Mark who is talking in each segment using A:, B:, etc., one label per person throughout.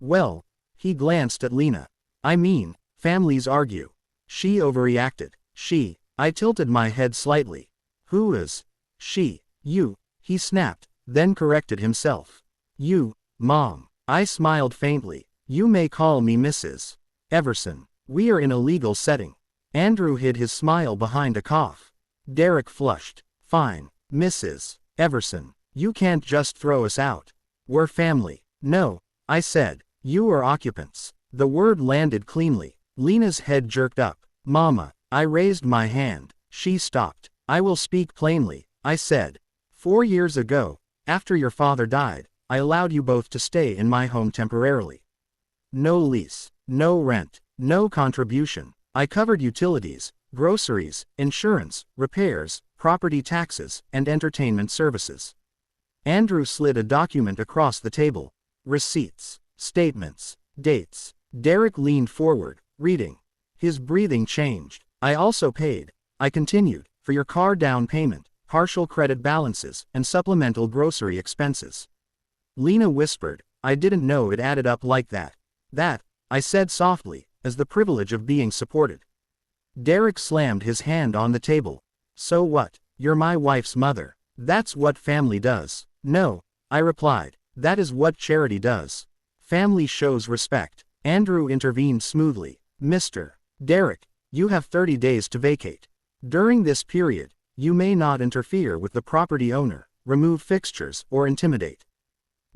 A: Well, he glanced at Lena. I mean, families argue. She overreacted. I tilted my head slightly. Who is she? You, he snapped, then corrected himself. You, Mom. I smiled faintly. You may call me Mrs. Everson. We are in a legal setting. Andrew hid his smile behind a cough. Derek flushed. Fine, Mrs. Everson. You can't just throw us out. We're family. No, I said. You are occupants. The word landed cleanly. Lena's head jerked up. Mama. I raised my hand. She stopped. I will speak plainly, I said. 4 years ago, after your father died, I allowed you both to stay in my home temporarily. No lease, no rent, no contribution. I covered utilities, groceries, insurance, repairs, property taxes, and entertainment services. Andrew slid a document across the table. Receipts, statements, dates. Derek leaned forward, reading. His breathing changed. I also paid, I continued, for your car down payment, partial credit balances, and supplemental grocery expenses. Lena whispered, I didn't know it added up like that. That, I said softly, as the privilege of being supported. Derek slammed his hand on the table. So what? You're my wife's mother. That's what family does. No, I replied. That is what charity does. Family shows respect. Andrew intervened smoothly. Mr. Derek, you have 30 days to vacate. During this period, you may not interfere with the property owner, remove fixtures, or intimidate.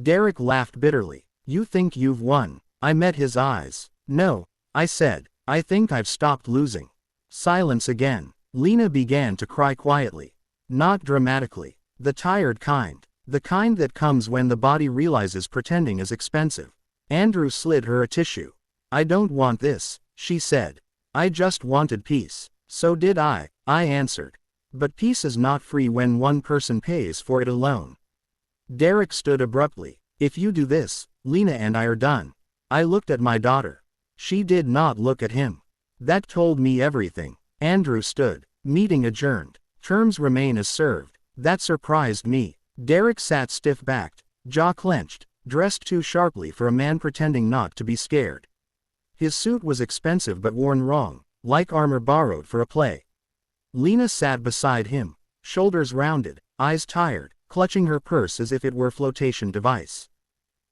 A: Derek laughed bitterly. You think you've won. I met his eyes. No, I said. I think I've stopped losing. Silence again. Lena began to cry quietly. Not dramatically. The tired kind. The kind that comes when the body realizes pretending is expensive. Andrew slid her a tissue. I don't want this, she said. I just wanted peace. So did I answered. But peace is not free when one person pays for it alone. Derek stood abruptly. If you do this, Lena and I are done. I looked at my daughter. She did not look at him. That told me everything. Andrew stood. Meeting adjourned. Terms remain as served. That surprised me. Derek sat stiff-backed, jaw clenched, dressed too sharply for a man pretending not to be scared. His suit was expensive but worn wrong, like armor borrowed for a play. Lena sat beside him, shoulders rounded, eyes tired, clutching her purse as if it were a flotation device.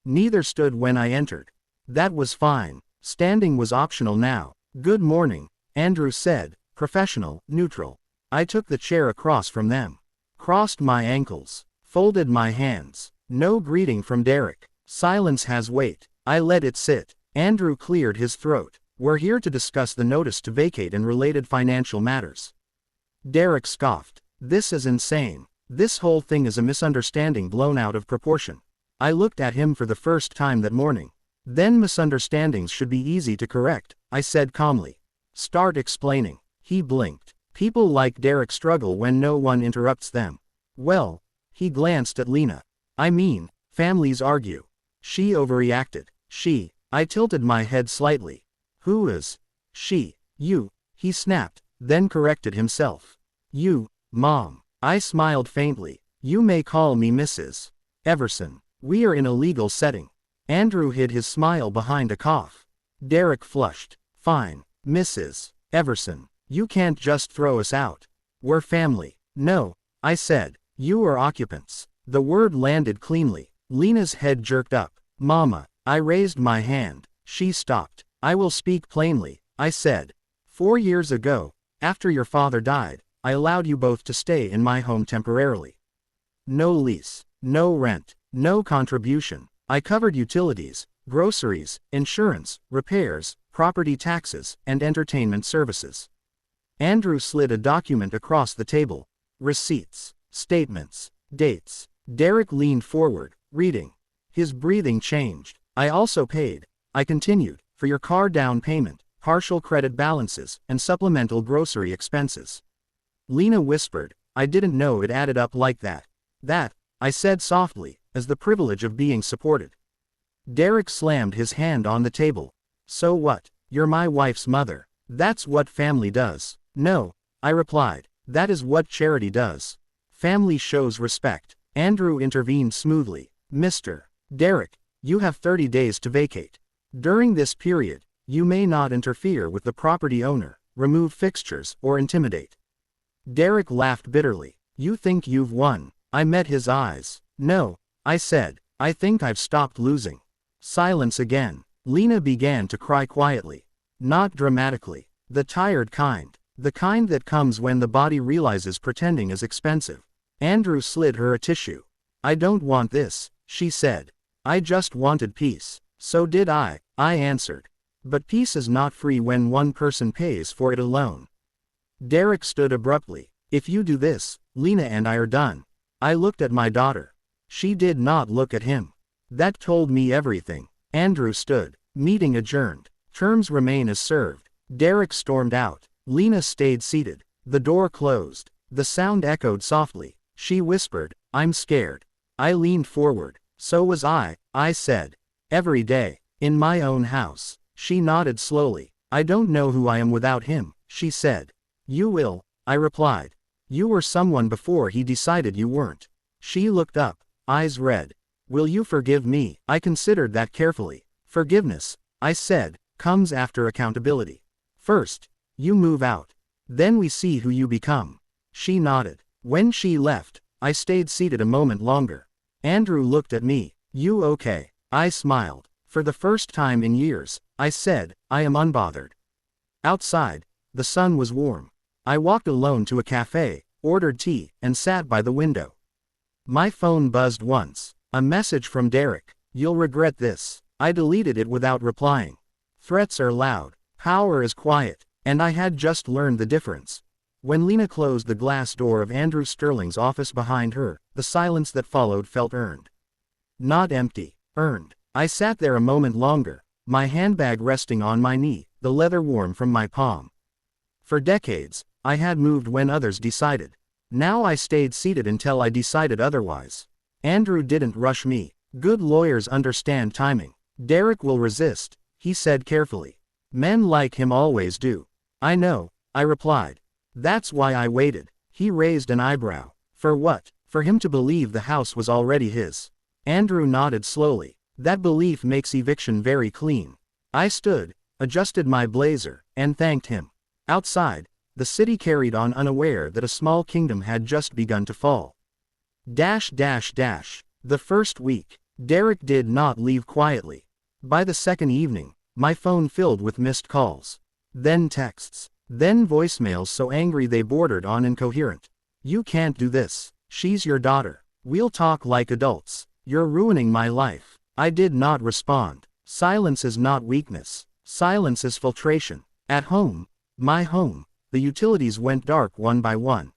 A: Neither stood when I entered. That was fine. Standing was optional now. Good morning, Andrew said, professional, neutral. I took the chair across from them. Crossed my ankles. Folded my hands. No greeting from Derek. Silence has weight. I let it sit. Andrew cleared his throat. We're here to discuss the notice to vacate and related financial matters. Derek scoffed. This is insane. This whole thing is a misunderstanding blown out of proportion. I looked at him for the first time that morning. Then misunderstandings should be easy to correct, I said calmly. Start explaining. He blinked. People like Derek struggle when no one interrupts them. Well, he glanced at Lena. I mean, families argue. She overreacted. I tilted my head slightly. Who is she? You, he snapped, then corrected himself. You, Mom. I smiled faintly. You may call me Mrs. Everson. We are in a legal setting. Andrew hid his smile behind a cough. Derek flushed. Fine, Mrs. Everson. You can't just throw us out. We're family. No, I said. You are occupants. The word landed cleanly. Lena's head jerked up. Mama. I raised my hand. She stopped. I will speak plainly, I said. 4 years ago, after your father died, I allowed you both to stay in my home temporarily. No lease, no rent, no contribution. I covered utilities, groceries, insurance, repairs, property taxes, and entertainment services. Andrew slid a document across the table. Receipts, statements, dates. Derek leaned forward, reading. His breathing changed. I also paid, I continued, for your car down payment, partial credit balances, and supplemental grocery expenses. Lena whispered, I didn't know it added up like that. That, I said softly, as the privilege of being supported. Derek slammed his hand on the table. So what? You're my wife's mother. That's what family does. No, I replied. That is what charity does. Family shows respect. Andrew intervened smoothly. Mr. Derek, You have 30 days to vacate. During this period, you may not interfere with the property owner, remove fixtures, or intimidate. Derek laughed bitterly. You think you've won? I met his eyes. No, I said. I think I've stopped losing. Silence again. Lena began to cry quietly. Not dramatically. The tired kind. The kind that comes when the body realizes pretending is expensive. Andrew slid her a tissue. I don't want this, she said. I just wanted peace. So did I answered. But peace is not free when one person pays for it alone. Derek stood abruptly. If you do this, Lena and I are done. I looked at my daughter. She did not look at him. That told me everything. Andrew stood. Meeting adjourned. Terms remain as served. Derek stormed out. Lena stayed seated. The door closed. The sound echoed softly. She whispered, I'm scared. I leaned forward. So was I said. Every day. In my own house. She nodded slowly. I don't know who I am without him, she said. You will, I replied. You were someone before he decided you weren't. She looked up, eyes red. Will you forgive me? I considered that carefully. Forgiveness, I said, comes after accountability. First, you move out. Then we see who you become. She nodded. When she left, I stayed seated a moment longer. Andrew looked at me. You okay? I smiled. For the first time in years, I said, I am unbothered. Outside, the sun was warm. I walked alone to a cafe, ordered tea, and sat by the window. My phone buzzed once. A message from Derek. You'll regret this. I deleted it without replying. Threats are loud. Power is quiet. And I had just learned the difference. When Lena closed the glass door of Andrew Sterling's office behind her, the silence that followed felt earned. Not empty. Earned. I sat there a moment longer, my handbag resting on my knee, the leather warm from my palm. For decades, I had moved when others decided. Now I stayed seated until I decided otherwise. Andrew didn't rush me. Good lawyers understand timing. Derek will resist, he said carefully. Men like him always do. I know, I replied. That's why I waited. He raised an eyebrow. For what? For him to believe the house was already his. Andrew nodded slowly. That belief makes eviction very clean. I stood, adjusted my blazer, and thanked him. Outside, the city carried on unaware that a small kingdom had just begun to fall. The first week, Derek did not leave quietly. By the second evening, my phone filled with missed calls. Then texts. Then voicemails so angry they bordered on incoherent. You can't do this. She's your daughter. We'll talk like adults. You're ruining my life. I did not respond. Silence is not weakness. Silence is filtration. At home, my home, the utilities went dark one by one.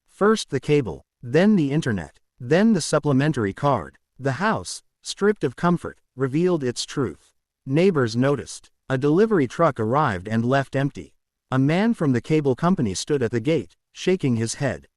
A: First the cable, then the internet, then the supplementary card. The house, stripped of comfort, revealed its truth. Neighbors noticed. A delivery truck arrived and left empty. A man from the cable company stood at the gate, shaking his head.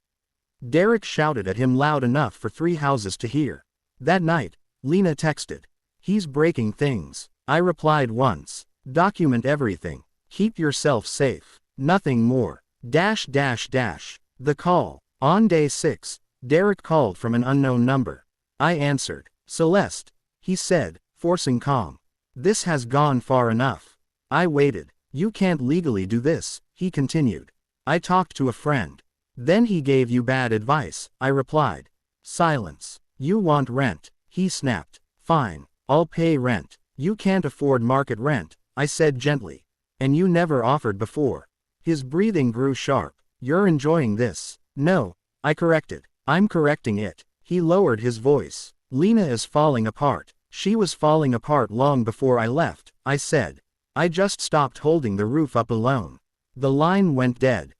A: Derek shouted at him loud enough for 3 houses to hear. That night, Lena texted. He's breaking things. I replied once. Document everything. Keep yourself safe. Nothing more. The call. On day 6, Derek called from an unknown number. I answered. Celeste, he said, forcing calm. This has gone far enough. I waited. You can't legally do this, he continued. I talked to a friend. Then he gave you bad advice, I replied. Silence. You want rent, he snapped. Fine, I'll pay rent. You can't afford market rent, I said gently. And you never offered before. His breathing grew sharp. You're enjoying this. No, I corrected. I'm correcting it. He lowered his voice. Lena is falling apart. She was falling apart long before I left, I said. I just stopped holding the roof up alone. The line went dead.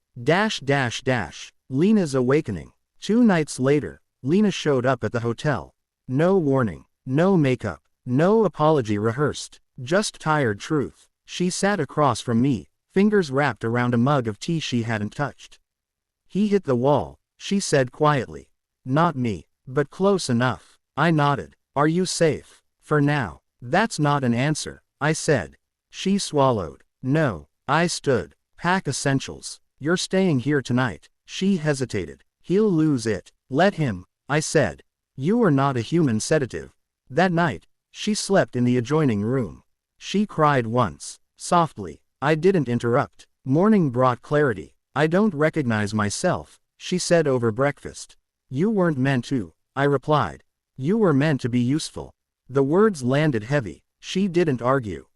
A: Lena's awakening. 2 nights later, Lena showed up at the hotel. No warning, no makeup, no apology rehearsed, just tired truth. She sat across from me, fingers wrapped around a mug of tea she hadn't touched. He hit the wall, she said quietly. Not me, but close enough. I nodded. Are you safe? For now. That's not an answer, I said. She swallowed. No. I stood. Pack essentials. You're staying here tonight. She hesitated. He'll lose it. Let him, I said. You are not a human sedative. That night, She slept in the adjoining room. She cried once, softly. I didn't interrupt. Morning brought clarity. I don't recognize myself, she said over breakfast. You weren't meant to, I replied. You were meant to be useful. The words landed heavy. She didn't argue.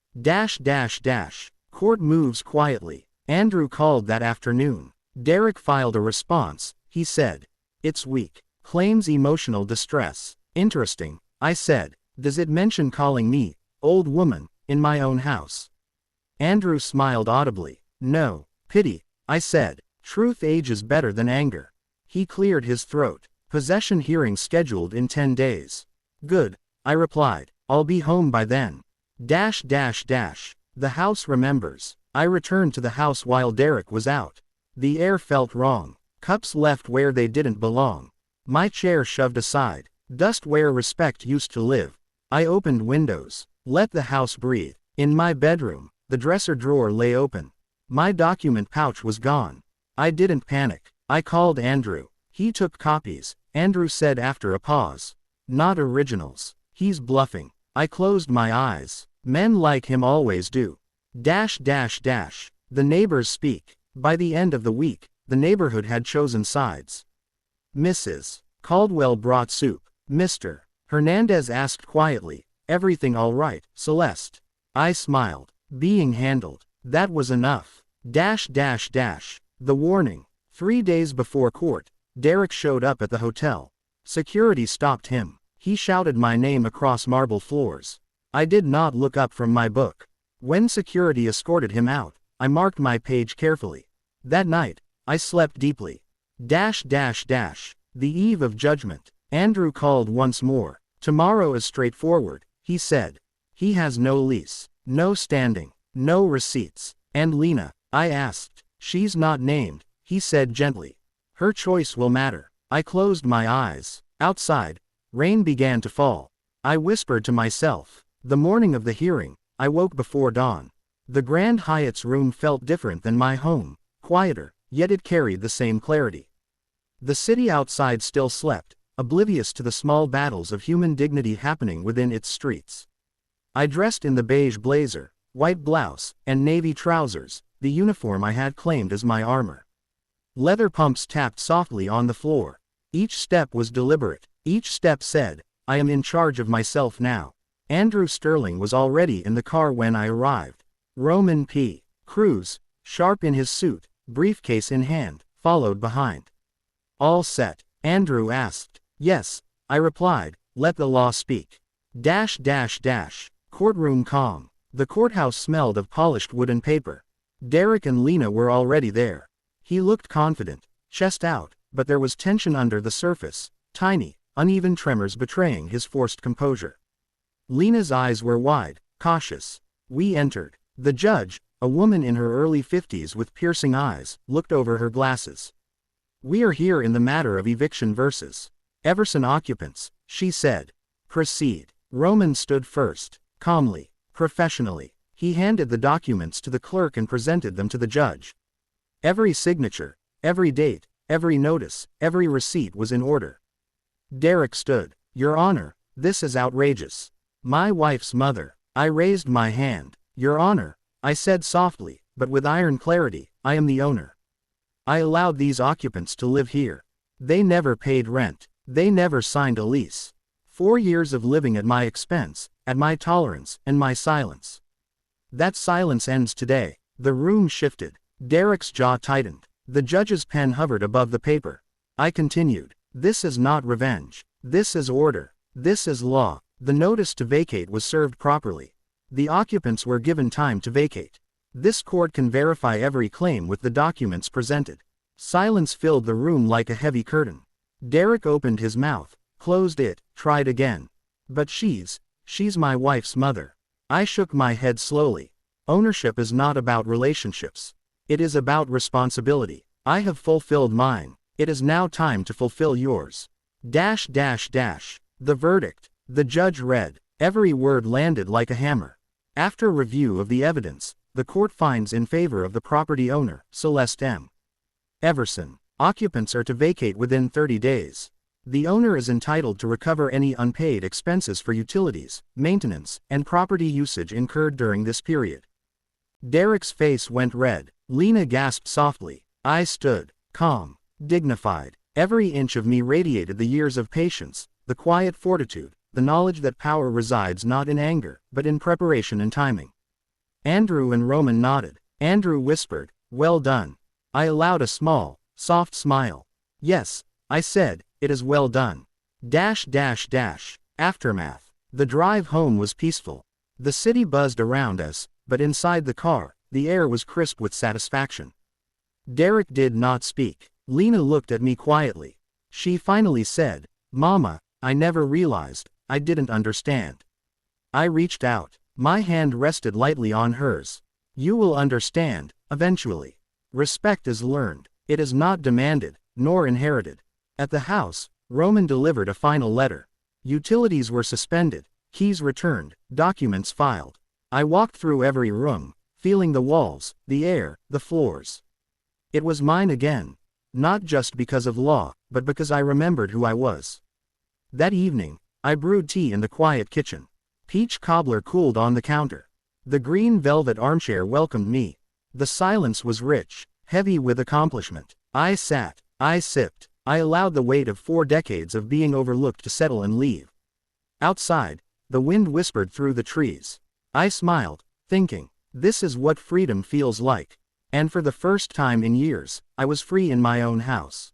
A: Court moves quietly. Andrew called that afternoon. Derek filed a response, he said. It's weak. Claims emotional distress. Interesting, I said. Does it mention calling me, old woman, in my own house? Andrew smiled audibly. No. Pity, I said. Truth ages better than anger. He cleared his throat. Possession hearing scheduled in 10 days. Good, I replied. I'll be home by then. The house remembers. I returned to the house while Derek was out. The air felt wrong. Cups left where they didn't belong. My chair shoved aside. Dust where respect used to live. I opened windows. Let the house breathe. In my bedroom, the dresser drawer lay open. My document pouch was gone. I didn't panic. I called Andrew. He took copies, Andrew said after a pause. Not originals. He's bluffing. I closed my eyes. Men like him always do. The neighbors speak. By the end of the week, the neighborhood had chosen sides. Mrs. Caldwell brought soup. Mr. Hernandez asked quietly, everything all right, Celeste? I smiled. Being handled. That was enough. The warning. 3 days before court, Derek showed up at the hotel. Security stopped him. He shouted my name across marble floors. I did not look up from my book. When security escorted him out, I marked my page carefully. That night, I slept deeply. The eve of judgment. Andrew called once more. Tomorrow is straightforward, he said. He has no lease, no standing, no receipts. And Lena? I asked. She's not named, he said gently. Her choice will matter. I closed my eyes. Outside, rain began to fall. I whispered to myself. The morning of the hearing, I woke before dawn. The Grand Hyatt's room felt different than my home, quieter, yet it carried the same clarity. The city outside still slept, oblivious to the small battles of human dignity happening within its streets. I dressed in the beige blazer, white blouse, and navy trousers, the uniform I had claimed as my armor. Leather pumps tapped softly on the floor. Each step was deliberate. Each step said, I am in charge of myself now. Andrew Sterling was already in the car when I arrived. Roman P. Cruz, sharp in his suit, briefcase in hand, followed behind. All set? Andrew asked. Yes, I replied, let the law speak. Courtroom calm. The courthouse smelled of polished wood and paper. Derek and Lena were already there. He looked confident, chest out, but there was tension under the surface, tiny, uneven tremors betraying his forced composure. Lena's eyes were wide, cautious. We entered. The judge, a woman in her early 50s with piercing eyes, looked over her glasses. We are here in the matter of eviction versus Everson occupants, she said. Proceed. Roman stood first, calmly, professionally. He handed the documents to the clerk and presented them to the judge. Every signature, every date, every notice, every receipt was in order. Derek stood. Your Honor, this is outrageous. My wife's mother. I raised my hand. Your Honor, I said softly, but with iron clarity, I am the owner. I allowed these occupants to live here. They never paid rent. They never signed a lease. 4 years of living at my expense, at my tolerance, and my silence. That silence ends today. The room shifted. Derek's jaw tightened. The judge's pen hovered above the paper. I continued. This is not revenge. This is order. This is law. The notice to vacate was served properly. The occupants were given time to vacate. This court can verify every claim with the documents presented. Silence filled the room like a heavy curtain. Derek opened his mouth, closed it, tried again. But she's my wife's mother. I shook my head slowly. Ownership is not about relationships. It is about responsibility. I have fulfilled mine. It is now time to fulfill yours. The verdict. The judge read. Every word landed like a hammer. After review of the evidence, the court finds in favor of the property owner, Celeste M. Everson. Occupants are to vacate within 30 days. The owner is entitled to recover any unpaid expenses for utilities, maintenance, and property usage incurred during this period. Derek's face went red. Lena gasped softly. I stood, calm, dignified. Every inch of me radiated the years of patience, the quiet fortitude, the knowledge that power resides not in anger, but in preparation and timing. Andrew and Roman nodded. Andrew whispered, well done. I allowed a small, soft smile. Yes, I said, it is well done. Aftermath. The drive home was peaceful. The city buzzed around us, but inside the car, the air was crisp with satisfaction. Derek did not speak. Lena looked at me quietly. She finally said, Mama, I never realized, I didn't understand. I reached out. My hand rested lightly on hers. You will understand, eventually. Respect is learned. It is not demanded, nor inherited. At the house, Roman delivered a final letter. Utilities were suspended, keys returned, documents filed. I walked through every room, feeling the walls, the air, the floors. It was mine again. Not just because of law, but because I remembered who I was. That evening, I brewed tea in the quiet kitchen. Peach cobbler cooled on the counter. The green velvet armchair welcomed me. The silence was rich, heavy with accomplishment. I sat, I sipped, I allowed the weight of 4 decades of being overlooked to settle and leave. Outside, the wind whispered through the trees. I smiled, thinking, this is what freedom feels like. And for the first time in years, I was free in my own house.